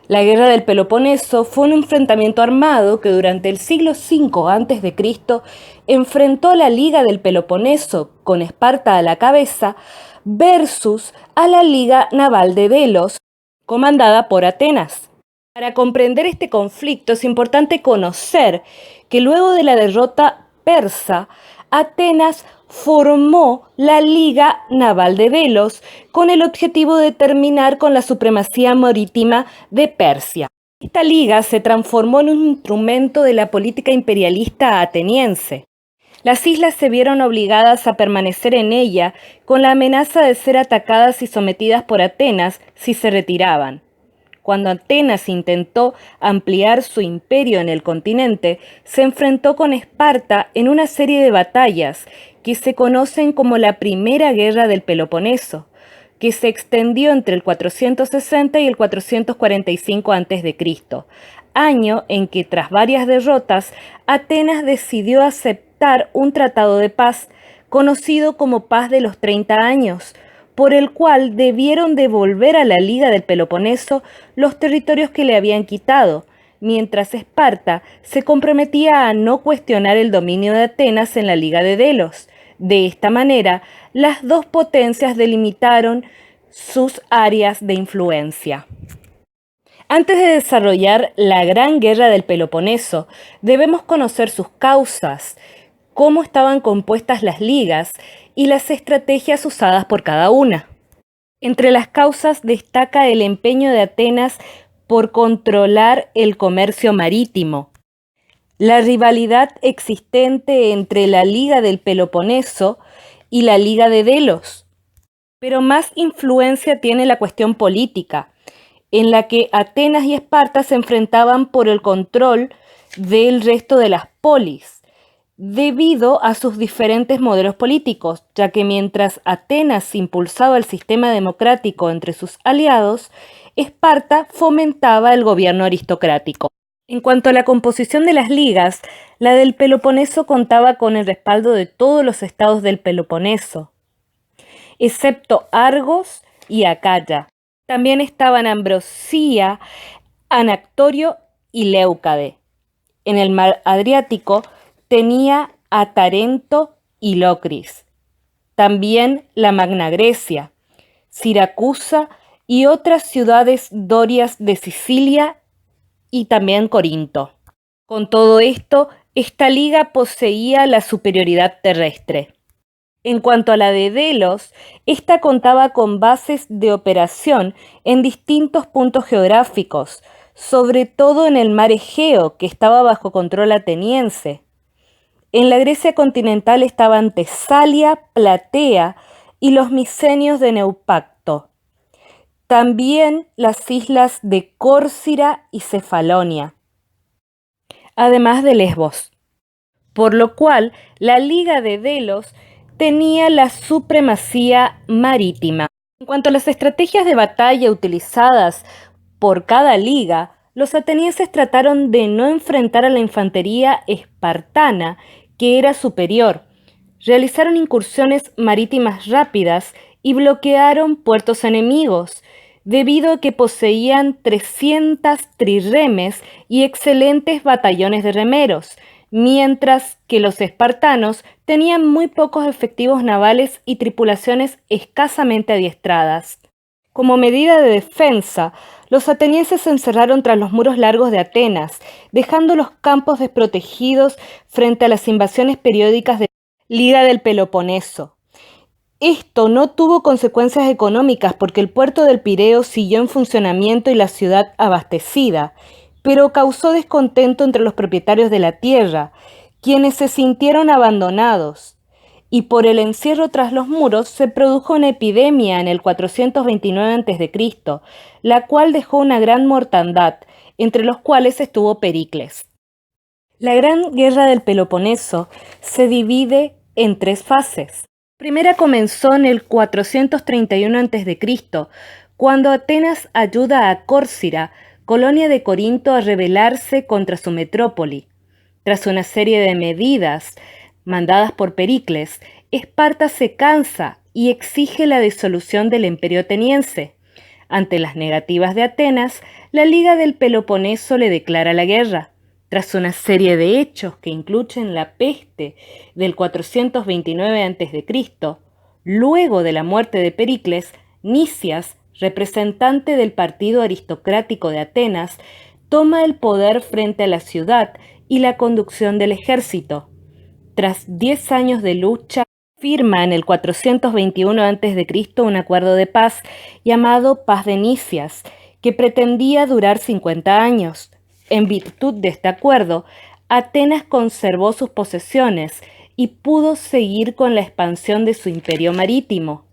La guerra del Peloponeso fue un enfrentamiento armado que durante el siglo V a.C. enfrentó a la Liga del Peloponeso, con Esparta a la cabeza, versus a la Liga Naval de Delos, comandada por Atenas. Para comprender este conflicto es importante conocer que luego de la derrota persa, Atenas formó la Liga Naval de Delos con el objetivo de terminar con la supremacía marítima de Persia. Esta liga se transformó en un instrumento de la política imperialista ateniense. Las islas se vieron obligadas a permanecer en ella con la amenaza de ser atacadas y sometidas por Atenas si se retiraban. Cuando Atenas intentó ampliar su imperio en el continente, se enfrentó con Esparta en una serie de batallas que se conocen como la Primera Guerra del Peloponeso, que se extendió entre el 460 y el 445 a.C., año en que, tras varias derrotas, Atenas decidió aceptar un tratado de paz, conocido como Paz de los 30 años, por el cual debieron devolver a la Liga del Peloponeso los territorios que le habían quitado, mientras Esparta se comprometía a no cuestionar el dominio de Atenas en la Liga de Delos. De esta manera, las dos potencias delimitaron sus áreas de influencia. Antes de desarrollar la Gran Guerra del Peloponeso, debemos conocer sus causas, cómo estaban compuestas las ligas y las estrategias usadas por cada una. Entre las causas destaca el empeño de Atenas por controlar el comercio marítimo, la rivalidad existente entre la Liga del Peloponeso y la Liga de Delos. Pero más influencia tiene la cuestión política, en la que Atenas y Esparta se enfrentaban por el control del resto de las polis, debido a sus diferentes modelos políticos, ya que mientras Atenas impulsaba el sistema democrático entre sus aliados, Esparta fomentaba el gobierno aristocrático. En cuanto a la composición de las ligas, la del Peloponeso contaba con el respaldo de todos los estados del Peloponeso, excepto Argos y Acaya. También estaban Ambrosía, Anactorio y Leucade. En el mar Adriático tenía a Tarento y Locris. También la Magna Grecia, Siracusa y otras ciudades dorias de Sicilia y también Corinto. Con todo esto, esta liga poseía la superioridad terrestre. En cuanto a la de Delos, esta contaba con bases de operación en distintos puntos geográficos, sobre todo en el mar Egeo, que estaba bajo control ateniense. En la Grecia continental estaban Tesalia, Platea y los micenios de Neopacto. También las islas de Córcira y Cefalonia, además de Lesbos. Por lo cual, la Liga de Delos tenía la supremacía marítima. En cuanto a las estrategias de batalla utilizadas por cada liga, los atenienses trataron de no enfrentar a la infantería espartana, que era superior. Realizaron incursiones marítimas rápidas y bloquearon puertos enemigos, debido a que poseían 300 trirremes y excelentes batallones de remeros, mientras que los espartanos tenían muy pocos efectivos navales y tripulaciones escasamente adiestradas. Como medida de defensa, los atenienses se encerraron tras los muros largos de Atenas, dejando los campos desprotegidos frente a las invasiones periódicas de la Liga del Peloponeso. Esto no tuvo consecuencias económicas porque el puerto del Pireo siguió en funcionamiento y la ciudad abastecida, pero causó descontento entre los propietarios de la tierra, quienes se sintieron abandonados, y por el encierro tras los muros se produjo una epidemia en el 429 a.C., la cual dejó una gran mortandad, entre los cuales estuvo Pericles. La Gran Guerra del Peloponeso se divide en 3 fases. La primera comenzó en el 431 a.C., cuando Atenas ayuda a Córcira, colonia de Corinto, a rebelarse contra su metrópoli. Tras una serie de medidas mandadas por Pericles, Esparta se cansa y exige la disolución del imperio ateniense. Ante las negativas de Atenas, la Liga del Peloponeso le declara la guerra. Tras una serie de hechos que incluyen la peste del 429 a.C., luego de la muerte de Pericles, Nicias, representante del partido aristocrático de Atenas, toma el poder frente a la ciudad y la conducción del ejército. Tras 10 años de lucha, firma en el 421 a.C. un acuerdo de paz llamado Paz de Nicias, que pretendía durar 50 años. En virtud de este acuerdo, Atenas conservó sus posesiones y pudo seguir con la expansión de su imperio marítimo.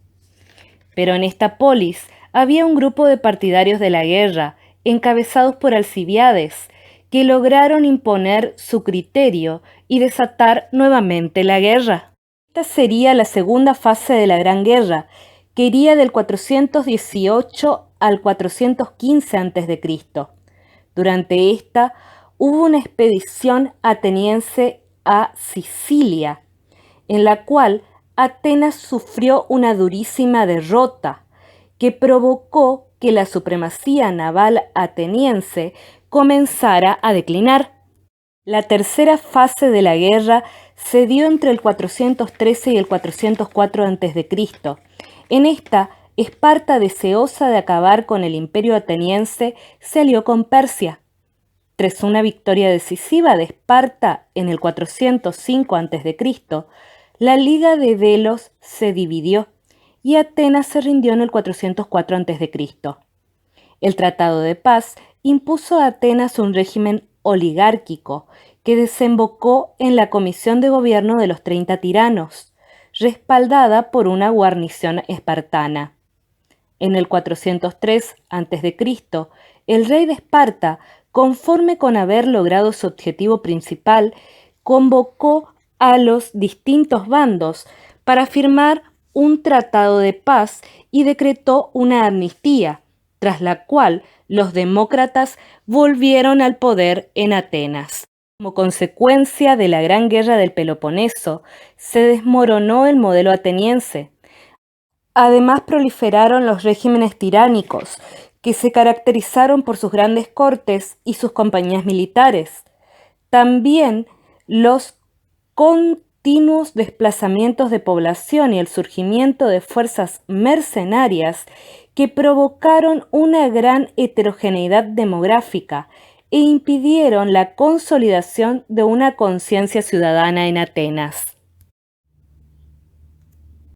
Pero en esta polis había un grupo de partidarios de la guerra, encabezados por Alcibíades, que lograron imponer su criterio y desatar nuevamente la guerra. Esta sería la segunda fase de la Gran Guerra, que iría del 418 al 415 a.C. Durante esta hubo una expedición ateniense a Sicilia, en la cual Atenas sufrió una durísima derrota que provocó que la supremacía naval ateniense comenzara a declinar. La tercera fase de la guerra se dio entre el 413 y el 404 a.C. En esta, Esparta, deseosa de acabar con el imperio ateniense, se alió con Persia. Tras una victoria decisiva de Esparta en el 405 a.C., la Liga de Delos se dividió y Atenas se rindió en el 404 a.C. El Tratado de Paz impuso a Atenas un régimen oligárquico que desembocó en la Comisión de Gobierno de los 30 Tiranos, respaldada por una guarnición espartana. En el 403 a.C., el rey de Esparta, conforme con haber logrado su objetivo principal, convocó a los distintos bandos para firmar un tratado de paz y decretó una amnistía, tras la cual los demócratas volvieron al poder en Atenas. Como consecuencia de la Gran Guerra del Peloponeso, se desmoronó el modelo ateniense. Además, proliferaron los regímenes tiránicos, que se caracterizaron por sus grandes cortes y sus compañías militares. También los continuos desplazamientos de población y el surgimiento de fuerzas mercenarias que provocaron una gran heterogeneidad demográfica e impidieron la consolidación de una conciencia ciudadana en Atenas.